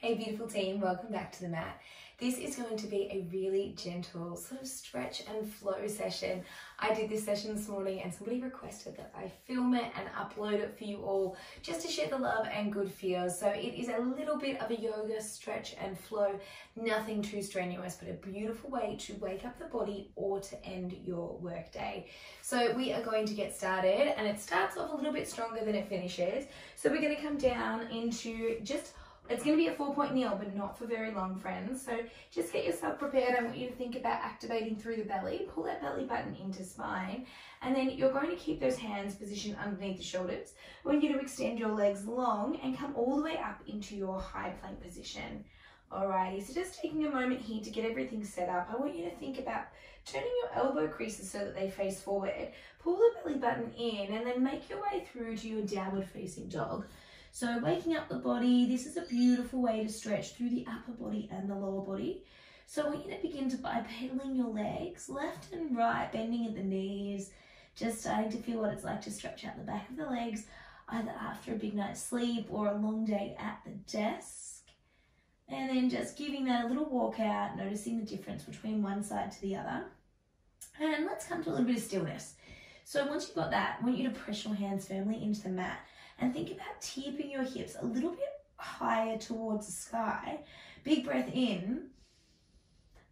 Hey beautiful team, welcome back to the mat. This is going to be a really gentle sort of stretch and flow session. I did this session this morning and somebody requested that I film it and upload it for you all just to share the love and good feels. So it is a little bit of a yoga stretch and flow, nothing too strenuous, but a beautiful way to wake up the body or to end your workday. So we are going to get started, and it starts off a little bit stronger than it finishes. So we're going to come down into it's going to be a 4-point kneel, but not for very long, friends. So just get yourself prepared. I want you to think about activating through the belly. Pull that belly button into spine. And then you're going to keep those hands positioned underneath the shoulders. I want you to extend your legs long and come all the way up into your high plank position. Alrighty, so just taking a moment here to get everything set up. I want you to think about turning your elbow creases so that they face forward. Pull the belly button in and then make your way through to your downward facing dog. So waking up the body, this is a beautiful way to stretch through the upper body and the lower body. So I want you to begin by pedaling your legs left and right, bending at the knees, just starting to feel what it's like to stretch out the back of the legs, either after a big night's sleep or a long day at the desk. And then just giving that a little walk out, noticing the difference between one side to the other. And let's come to a little bit of stillness. So once you've got that, I want you to press your hands firmly into the mat. And think about tipping your hips a little bit higher towards the sky. Big breath in.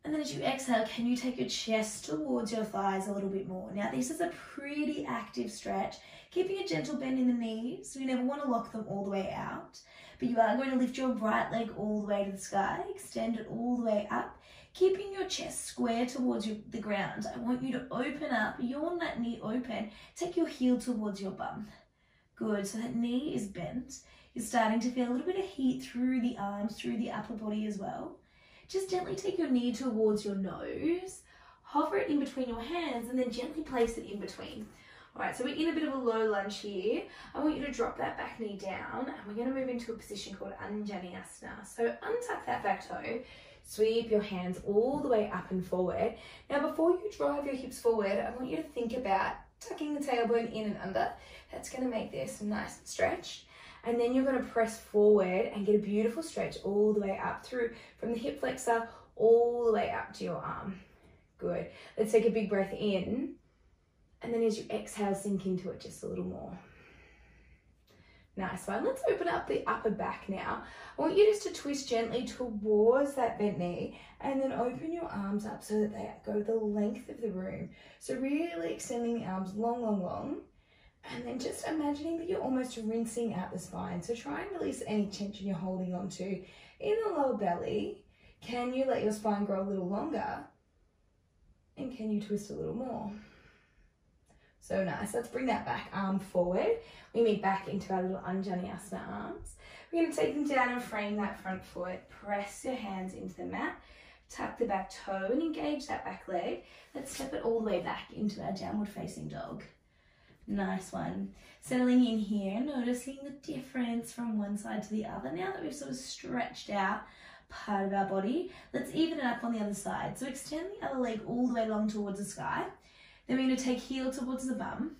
And then as you exhale, can you take your chest towards your thighs a little bit more? Now, this is a pretty active stretch. Keeping a gentle bend in the knees. So you never want to lock them all the way out. But you are going to lift your right leg all the way to the sky. Extend it all the way up. Keeping your chest square towards the ground. I want you to open up, yawn that knee open. Take your heel towards your bum. Good, so that knee is bent. You're starting to feel a little bit of heat through the arms, through the upper body as well. Just gently take your knee towards your nose, hover it in between your hands, and then gently place it in between. All right, so we're in a bit of a low lunge here. I want you to drop that back knee down, and we're gonna move into a position called Untitled. So untuck that back toe, sweep your hands all the way up and forward. Now, before you drive your hips forward, I want you to think about tucking the tailbone in and under. That's going to make this nice and stretched. And then you're going to press forward and get a beautiful stretch all the way up through from the hip flexor all the way up to your arm. Good. Let's take a big breath in. And then as you exhale, sink into it just a little more. Nice one. Let's open up the upper back now. I want you just to twist gently towards that bent knee and then open your arms up so that they go the length of the room. So really extending the arms long, long, long. And then just imagining that you're almost rinsing out the spine. So try and release any tension you're holding on to in the lower belly. Can you let your spine grow a little longer? And can you twist a little more? So nice. Let's bring that back arm forward. We meet back into our little Anjaneyasana arms. We're going to take them down and frame that front foot. Press your hands into the mat. Tuck the back toe and engage that back leg. Let's step it all the way back into our downward facing dog. Nice one. Settling in here, noticing the difference from one side to the other. Now that we've sort of stretched out part of our body, let's even it up on the other side. So extend the other leg all the way long towards the sky. Then we're going to take heel towards the bum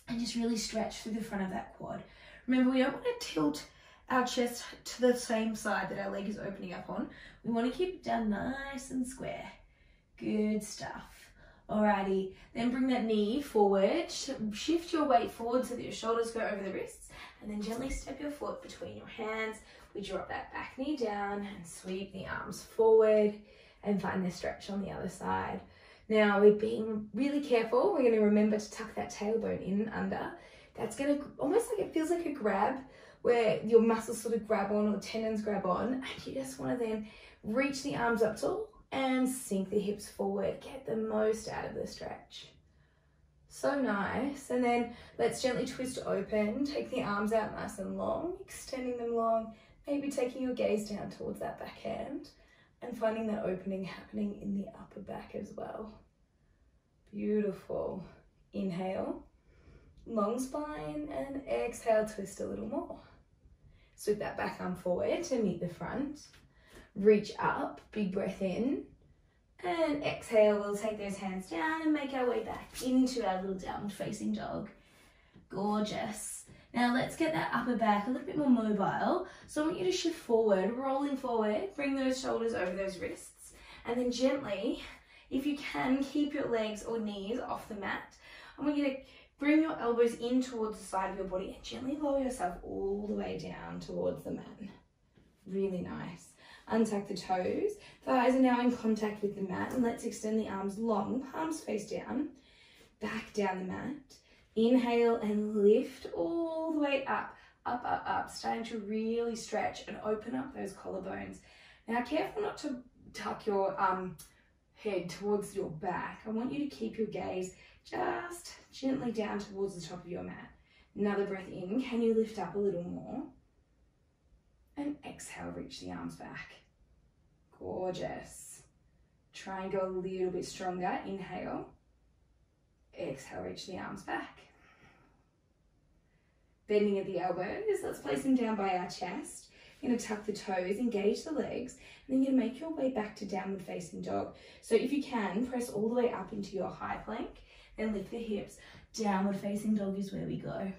and just really stretch through the front of that quad. Remember, we don't want to tilt our chest to the same side that our leg is opening up on. We want to keep it down nice and square. Good stuff. Alrighty, then bring that knee forward, shift your weight forward so that your shoulders go over the wrists, and then gently step your foot between your hands. We drop that back knee down and sweep the arms forward and find the stretch on the other side. Now, we're being really careful. We're going to remember to tuck that tailbone in and under. That's going to almost like it feels like a grab where your muscles sort of grab on or the tendons grab on, and you just want to then reach the arms up tall and sink the hips forward. Get the most out of the stretch. So nice. And then let's gently twist open. Take the arms out nice and long, extending them long, maybe taking your gaze down towards that back hand and finding that opening happening in the upper back as well. Beautiful. Inhale, long spine, and exhale, twist a little more. Sweep that back arm forward to meet the front. Reach up, big breath in, and exhale. We'll take those hands down and make our way back into our little downward facing dog. Gorgeous. Now let's get that upper back a little bit more mobile. So I want you to shift forward, rolling forward, bring those shoulders over those wrists, and then gently, if you can, keep your legs or knees off the mat. I want you to bring your elbows in towards the side of your body and gently lower yourself all the way down towards the mat. Really nice. Untuck the toes. Thighs are now in contact with the mat, and let's extend the arms long, palms face down, back down the mat. Inhale and lift all the way up, up, up, up, starting to really stretch and open up those collarbones. Now, careful not to tuck your head towards your back. I want you to keep your gaze just gently down towards the top of your mat. Another breath in. Can you lift up a little more? And exhale, reach the arms back. Gorgeous. Try and go a little bit stronger. Inhale. Exhale, reach the arms back. Bending at the elbows. Let's place them down by our chest. You're going to tuck the toes, engage the legs, and then you're going to make your way back to downward facing dog. So if you can, press all the way up into your high plank, then lift the hips. Downward facing dog is where we go.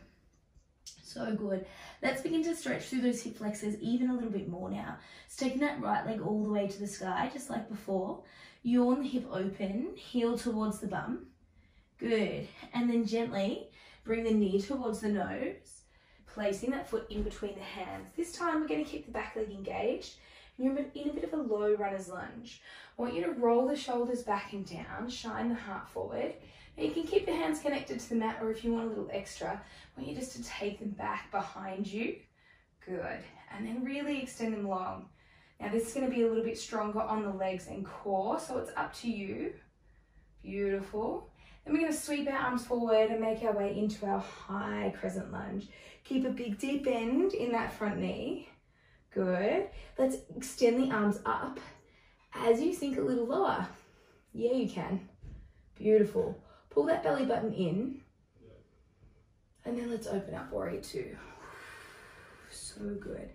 So good. Let's begin to stretch through those hip flexors even a little bit more now. So taking that right leg all the way to the sky, just like before. Yawn the hip open, heel towards the bum. Good. And then gently bring the knee towards the nose, placing that foot in between the hands. This time we're going to keep the back leg engaged. You're in a bit of a low runner's lunge. I want you to roll the shoulders back and down, shine the heart forward. Now you can keep the hands connected to the mat, or if you want a little extra, I want you just to take them back behind you. Good. And then really extend them long. Now this is going to be a little bit stronger on the legs and core, so it's up to you. Beautiful. Then we're going to sweep our arms forward and make our way into our high crescent lunge. Keep a big deep bend in that front knee. Good. Let's extend the arms up as you sink a little lower. Yeah, you can. Beautiful. Pull that belly button in. And then let's open up warrior two. So good.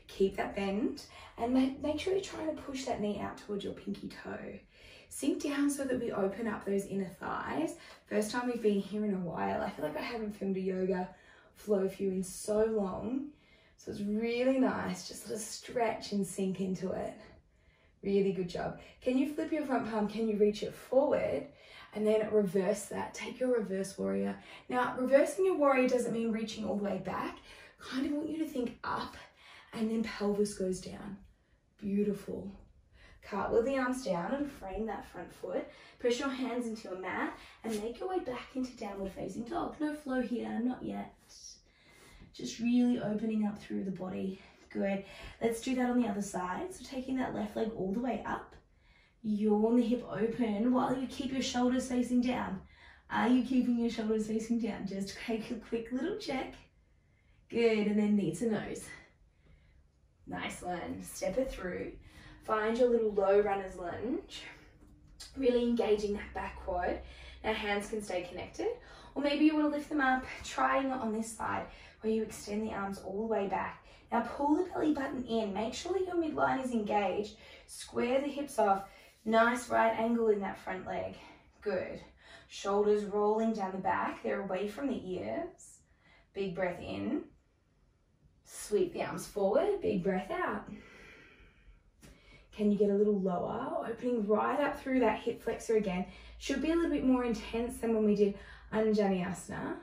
Keep that bend and make sure you're trying to push that knee out towards your pinky toe. Sink down so that we open up those inner thighs. First time we've been here in a while. I feel like I haven't filmed a yoga flow for you in so long. So it's really nice. Just let us stretch and sink into it. Really good job. Can you flip your front palm? Can you reach it forward? And then reverse that. Take your reverse warrior. Now, reversing your warrior doesn't mean reaching all the way back. Kind of want you to think up and then pelvis goes down. Beautiful. Cartwheel the arms down and frame that front foot. Press your hands into your mat and make your way back into downward facing dog. No flow here, not yet. Just really opening up through the body. Good. Let's do that on the other side. So taking that left leg all the way up. Yawn the hip open while you keep your shoulders facing down. Are you keeping your shoulders facing down? Just take a quick little check. Good. And then knee to nose. Nice one. Step it through. Find your little low runner's lunge. Really engaging that back quad. Now hands can stay connected. Or maybe you want to lift them up, trying on this side where you extend the arms all the way back. Now pull the belly button in. Make sure that your midline is engaged. Square the hips off. Nice right angle in that front leg. Good. Shoulders rolling down the back. They're away from the ears. Big breath in. Sweep the arms forward. Big breath out. Can you get a little lower? Opening right up through that hip flexor again. Should be a little bit more intense than when we did Anjaneyasana.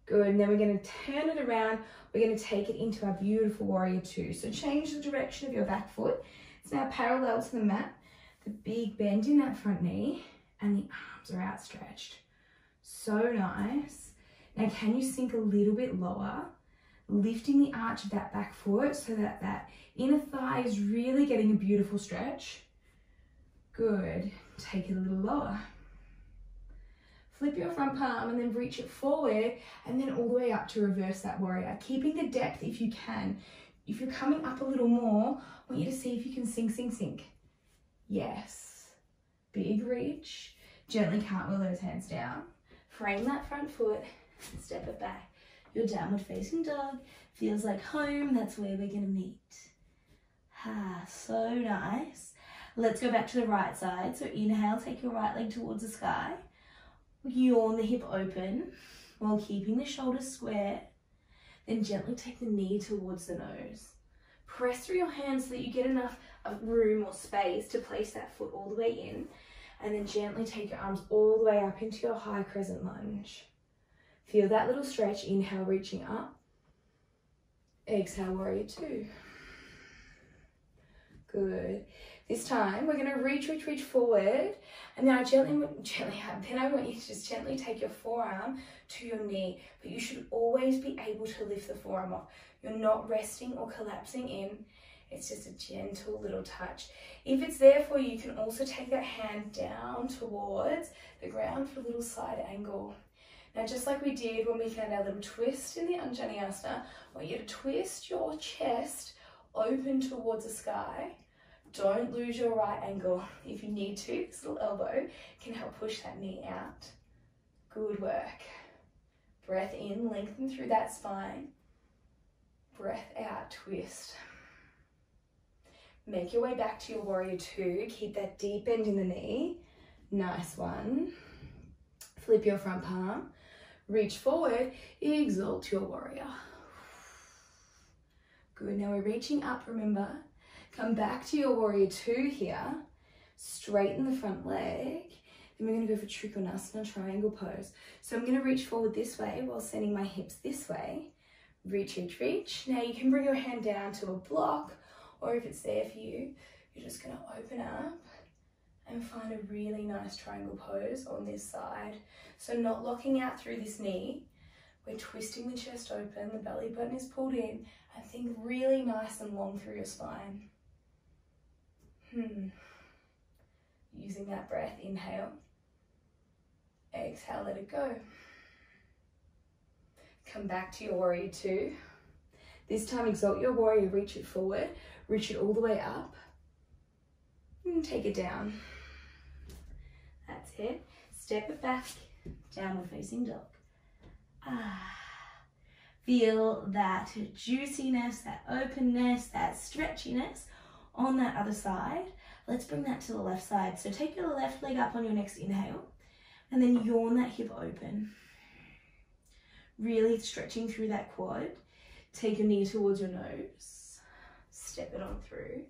Good. And then we're going to turn it around. We're going to take it into our beautiful warrior two. So change the direction of your back foot. It's now parallel to the mat. The big bend in that front knee and the arms are outstretched. So nice. Now can you sink a little bit lower? Lifting the arch of that back foot so that that inner thigh is really getting a beautiful stretch. Good. Take it a little lower. Flip your front palm and then reach it forward and then all the way up to reverse that warrior. Keeping the depth if you can. If you're coming up a little more, I want you to see if you can sink, sink, sink. Yes. Big reach. Gently cartwheel those hands down. Frame that front foot and step it back. Your downward facing dog feels like home. That's where we're going to meet. Ah, so nice. Let's go back to the right side. So inhale, take your right leg towards the sky. Yawn the hip open while keeping the shoulders square. Then gently take the knee towards the nose. Press through your hands so that you get enough room or space to place that foot all the way in. And then gently take your arms all the way up into your high crescent lunge. Feel that little stretch. Inhale, reaching up. Exhale, warrior two. Good. This time, we're going to reach forward. And now then I want you to just gently take your forearm to your knee. But you should always be able to lift the forearm off. You're not resting or collapsing in. It's just a gentle little touch. If it's there for you, you can also take that hand down towards the ground for a little side angle. Now, just like we did when we found our little twist in the Anjaneyasana, I want you to twist your chest open towards the sky. Don't lose your right angle. If you need to, this little elbow can help push that knee out. Good work. Breath in, lengthen through that spine. Breath out, twist. Make your way back to your warrior two. Keep that deep bend in the knee. Nice one. Flip your front palm. Reach forward. Exalt your warrior. Good. Now we're reaching up, remember. Come back to your warrior two here. Straighten the front leg. Then we're going to go for Trikonasana, triangle pose. So I'm going to reach forward this way while sending my hips this way. Reach, reach, reach. Now you can bring your hand down to a block, or if it's there for you, you're just going to open up and find a really nice triangle pose on this side. So not locking out through this knee. We're twisting the chest open, the belly button is pulled in, and think really nice and long through your spine. Using that breath, inhale. Exhale, let it go. Come back to your warrior two. This time, exalt your warrior, reach it forward, reach it all the way up, and take it down. That's it. Step it back, downward facing dog. Feel that juiciness, that openness, that stretchiness on that other side. Let's bring that to the left side. So take your left leg up on your next inhale, and then yawn that hip open. Really stretching through that quad. Take your knee towards your nose. Step it on through.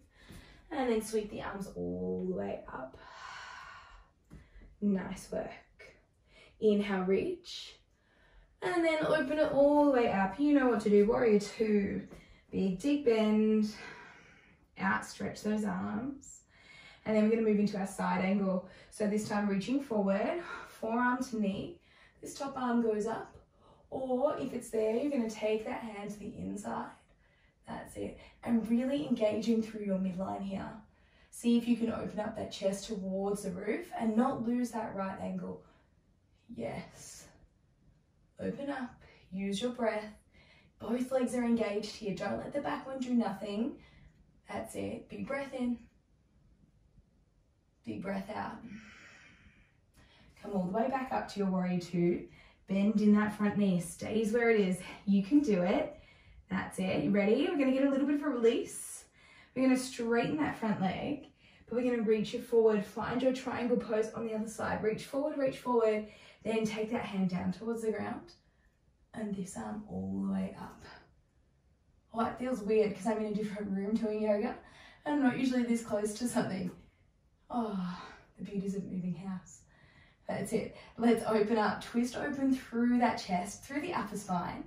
And then sweep the arms all the way up. Nice work. Inhale, reach. And then open it all the way up. You know what to do. Warrior two. Big deep bend. Outstretch those arms. And then we're going to move into our side angle. So this time reaching forward, forearm to knee. This top arm goes up. Or if it's there, you're going to take that hand to the inside. That's it. And really engaging through your midline here. See if you can open up that chest towards the roof and not lose that right angle. Yes. Open up. Use your breath. Both legs are engaged here. Don't let the back one do nothing. That's it. Big breath in. Big breath out. Come all the way back up to your warrior two. Bend in that front knee. Stays where it is. You can do it. That's it. You ready? We're going to get a little bit of a release. We're going to straighten that front leg, but we're going to reach it forward. Find your triangle pose on the other side. Reach forward, then take that hand down towards the ground and this arm all the way up. Oh, it feels weird because I'm in a different room doing yoga. I'm not usually this close to something. Oh, the beauties of moving house. That's it. Let's open up. Twist open through that chest, through the upper spine.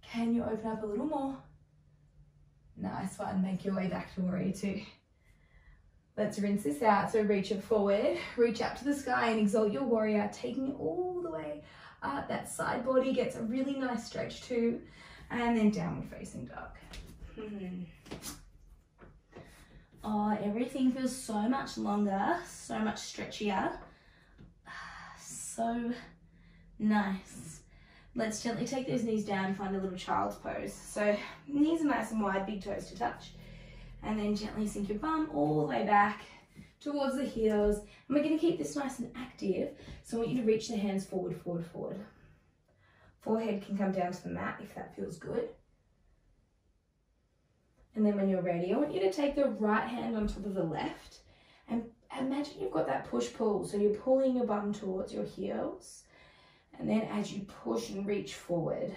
Can you open up a little more? Nice one. Make your way back to warrior two. Let's rinse this out. So reach it forward, reach up to the sky and exalt your warrior, taking it all the way up. That side body gets a really nice stretch too. And then downward facing dog. Oh, everything feels so much longer, so much stretchier. So nice. Let's gently take those knees down and find a little child's pose. So knees are nice and wide, big toes to touch. And then gently sink your bum all the way back towards the heels. And we're going to keep this nice and active. So I want you to reach the hands forward, forward, forward. Forehead can come down to the mat if that feels good. And then when you're ready, I want you to take the right hand on top of the left and imagine you've got that push-pull. So you're pulling your bum towards your heels. And then as you push and reach forward,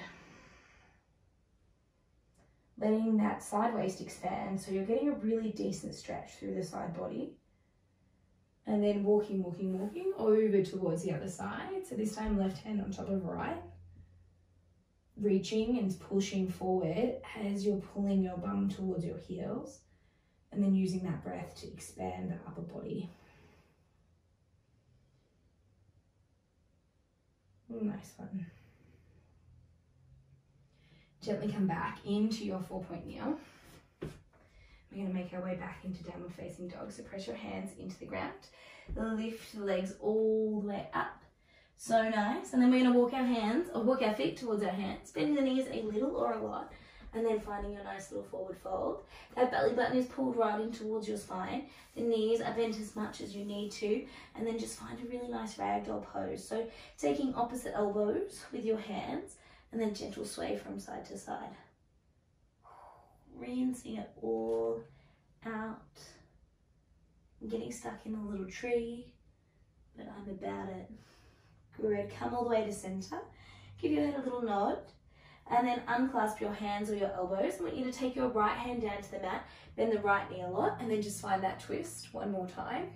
letting that side waist expand. So you're getting a really decent stretch through the side body. And then walking over towards the other side. So this time left hand on top of right. Reaching and pushing forward as you're pulling your bum towards your heels. And then using that breath to expand the upper body. Nice one. Gently come back into your 4-point kneel. We're going to make our way back into downward facing dog. So press your hands into the ground. Lift the legs all the way up. So nice. And then we're going to walk our feet towards our hands. Bending the knees a little or a lot. And then finding your nice little forward fold. That belly button is pulled right in towards your spine. The knees are bent as much as you need to. And then just find a really nice ragdoll pose. So taking opposite elbows with your hands. And then gentle sway from side to side. Rinsing it all out. I'm getting stuck in a little tree, but I'm about it. Good. Come all the way to center. Give your head a little nod. And then unclasp your hands or your elbows. I want you to take your right hand down to the mat. Bend the right knee a lot. And then just find that twist one more time.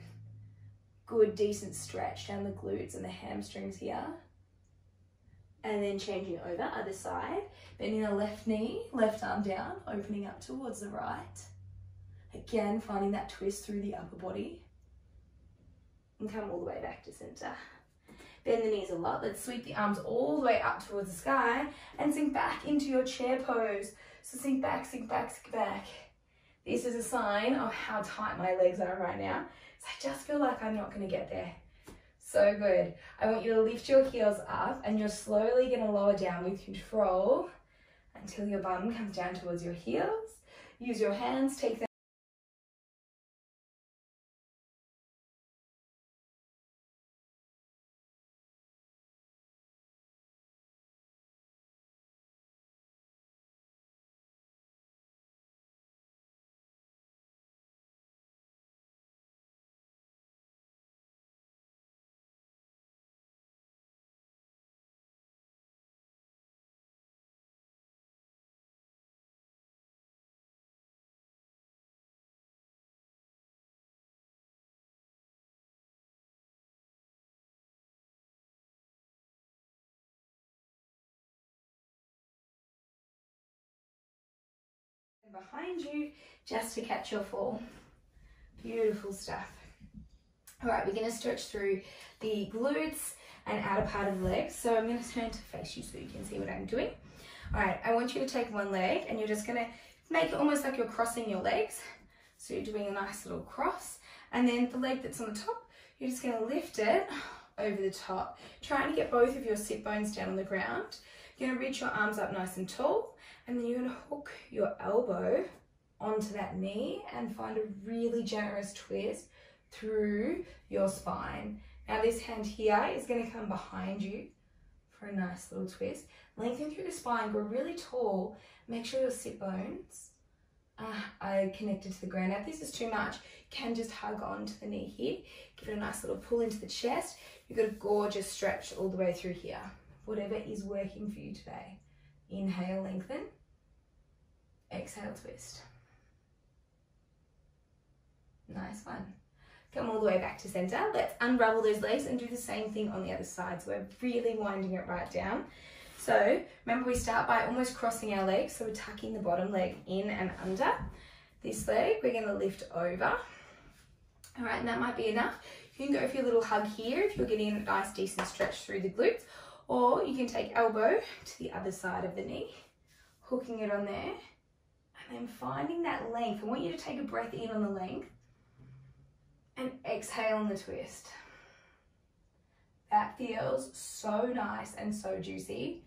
Good, decent stretch down the glutes and the hamstrings here. And then changing over, other side. Bending the left knee, left arm down, opening up towards the right. Again, finding that twist through the upper body. And come all the way back to center. Bend the knees a lot. Let's sweep the arms all the way up towards the sky and sink back into your chair pose. So sink back, sink back, sink back. This is a sign of how tight my legs are right now. So I just feel like I'm not going to get there. So good. I want you to lift your heels up and you're slowly going to lower down with control until your bum comes down towards your heels. Use your hands, take them. Behind you just to catch your fall. Beautiful stuff. All right, we're going to stretch through the glutes and outer part of the legs. So I'm going to turn to face you so you can see what I'm doing. All right, I want you to take one leg and you're just going to make it almost like you're crossing your legs. So you're doing a nice little cross. And then the leg that's on the top, you're just going to lift it over the top. Trying to get both of your sit bones down on the ground. You're going to reach your arms up nice and tall. And then you're going to hook your elbow onto that knee and find a really generous twist through your spine. Now this hand here is going to come behind you for a nice little twist. Lengthen through the spine, grow really tall. Make sure your sit bones are connected to the ground. Now if this is too much, you can just hug onto the knee here. Give it a nice little pull into the chest. You've got a gorgeous stretch all the way through here. Whatever is working for you today. Inhale, lengthen. Exhale, twist. Nice one. Come all the way back to center. Let's unravel those legs and do the same thing on the other side. So we're really winding it right down. So remember, we start by almost crossing our legs. So we're tucking the bottom leg in and under. This leg, we're going to lift over. All right, and that might be enough. You can go for your little hug here if you're getting a nice, decent stretch through the glutes. Or you can take elbow to the other side of the knee, hooking it on there, and then finding that length. I want you to take a breath in on the length and exhale on the twist. That feels so nice and so juicy.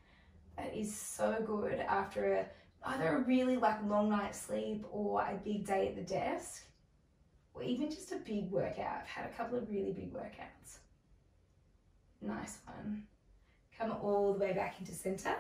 That is so good after either a really long night's sleep or a big day at the desk, or even just a big workout. I've had a couple of really big workouts. Nice one. Come all the way back into center.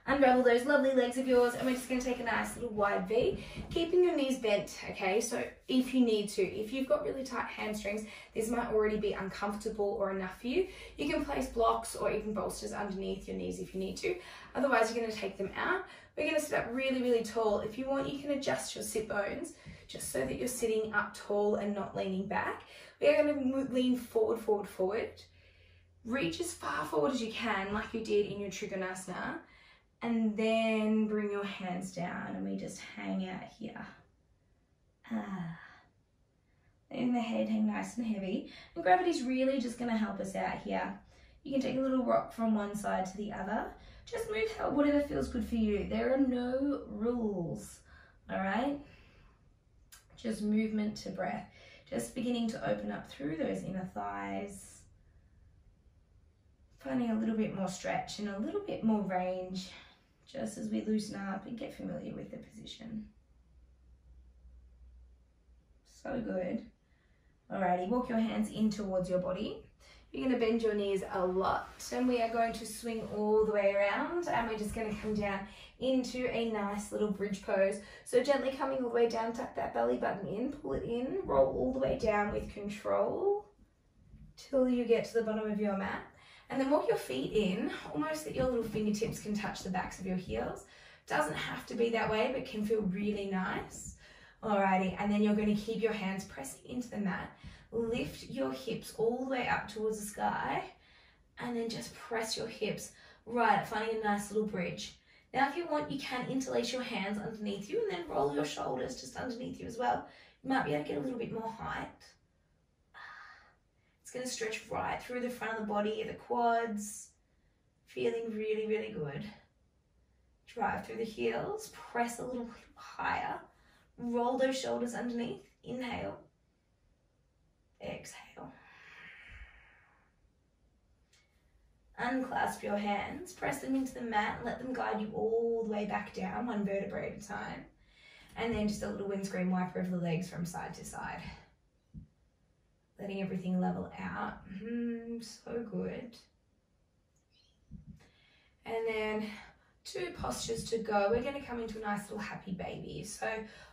Unravel those lovely legs of yours, and we're just going to take a nice little wide V, keeping your knees bent, okay? So if you need to, if you've got really tight hamstrings, this might already be uncomfortable or enough for you. You can place blocks or even bolsters underneath your knees if you need to. Otherwise, you're going to take them out. We're going to sit up really, really tall. If you want, you can adjust your sit bones just so that you're sitting up tall and not leaning back. We are going to lean forward, forward, forward. Reach as far forward as you can, like you did in your Trikonasana. And then bring your hands down and we just hang out here. Letting the head hang nice and heavy. And gravity's really just going to help us out here. You can take a little rock from one side to the other. Just move whatever feels good for you. There are no rules, all right? Just movement to breath. Just beginning to open up through those inner thighs. Finding a little bit more stretch and a little bit more range just as we loosen up and get familiar with the position. So good. Alrighty, walk your hands in towards your body. You're going to bend your knees a lot, and we are going to swing all the way around, and we're just going to come down into a nice little bridge pose. So gently coming all the way down, tuck that belly button in, pull it in, roll all the way down with control till you get to the bottom of your mat. And then walk your feet in, almost that your little fingertips can touch the backs of your heels. Doesn't have to be that way, but can feel really nice. Alrighty, and then you're going to keep your hands pressing into the mat. Lift your hips all the way up towards the sky, and then just press your hips right, finding a nice little bridge. Now, if you want, you can interlace your hands underneath you and then roll your shoulders just underneath you as well. You might be able to get a little bit more height. It's going to stretch right through the front of the body, the quads, feeling really, really good. Drive through the heels, press a little higher, roll those shoulders underneath, inhale, exhale. Unclasp your hands, press them into the mat, and let them guide you all the way back down, one vertebrae at a time. And then just a little windscreen wiper of the legs from side to side. Letting everything level out. So good. And then 2 postures to go. We're going to come into a nice little happy baby. So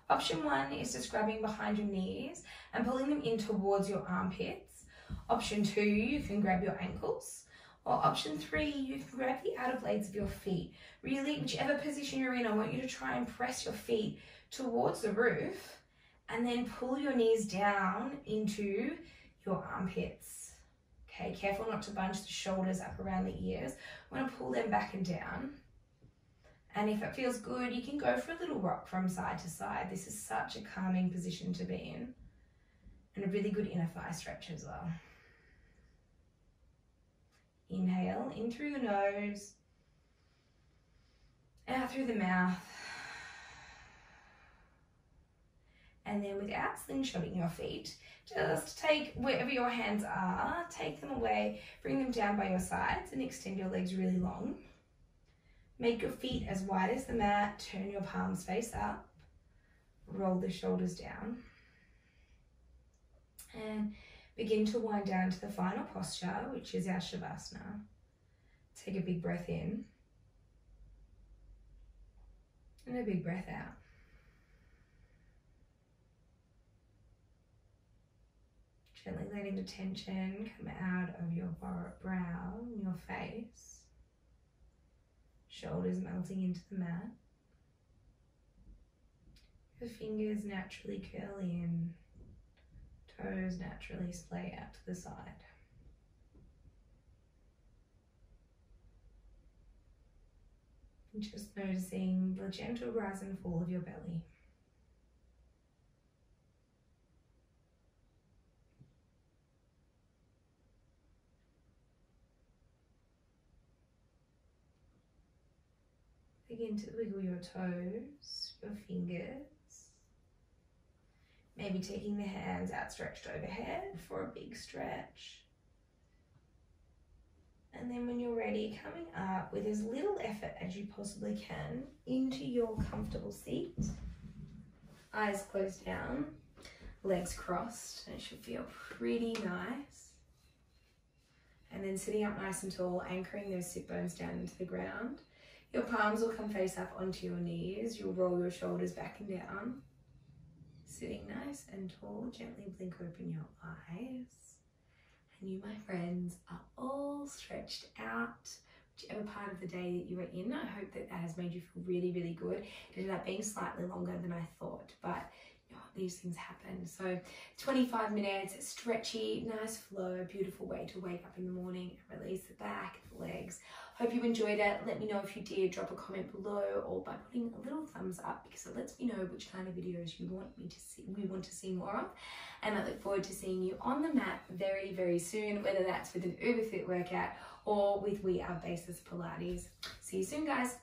option 1 is just grabbing behind your knees and pulling them in towards your armpits. Option 2, you can grab your ankles. Or option 3, you can grab the outer blades of your feet. Really, whichever position you're in, I want you to try and press your feet towards the roof and then pull your knees down into your armpits. Okay, careful not to bunch the shoulders up around the ears. I want to pull them back and down. And if it feels good, you can go for a little rock from side to side. This is such a calming position to be in. And a really good inner thigh stretch as well. Inhale, in through the nose, out through the mouth. And then without slingshotting your feet, just take wherever your hands are, take them away, bring them down by your sides and extend your legs really long. Make your feet as wide as the mat, turn your palms face up, roll the shoulders down. And begin to wind down to the final posture, which is our Shavasana. Take a big breath in and a big breath out. Gently letting the tension come out of your brow and your face. Shoulders melting into the mat. Your fingers naturally curl in. Toes naturally splay out to the side. And just noticing the gentle rise and fall of your belly. Begin to wiggle your toes, your fingers. Maybe taking the hands outstretched overhead for a big stretch. And then when you're ready, coming up with as little effort as you possibly can into your comfortable seat. Eyes closed down, legs crossed, and it should feel pretty nice. And then sitting up nice and tall, anchoring those sit bones down into the ground. Your palms will come face up onto your knees. You'll roll your shoulders back and down. Sitting nice and tall, gently blink open your eyes. And you, my friends, are all stretched out. Whichever part of the day that you are in, I hope that that has made you feel really, really good. It ended up being slightly longer than I thought, but you know, these things happen. So 25 minutes, stretchy, nice flow, beautiful way to wake up in the morning and release the back, the legs. Hope you enjoyed it. Let me know if you did. Drop a comment below or by putting a little thumbs up, because it lets me know which kind of videos you want me to see, we want to see more of. And I look forward to seeing you on the mat very, very soon, whether that's with an UBA FIT workout or with We Are Basis Pilates. See you soon, guys.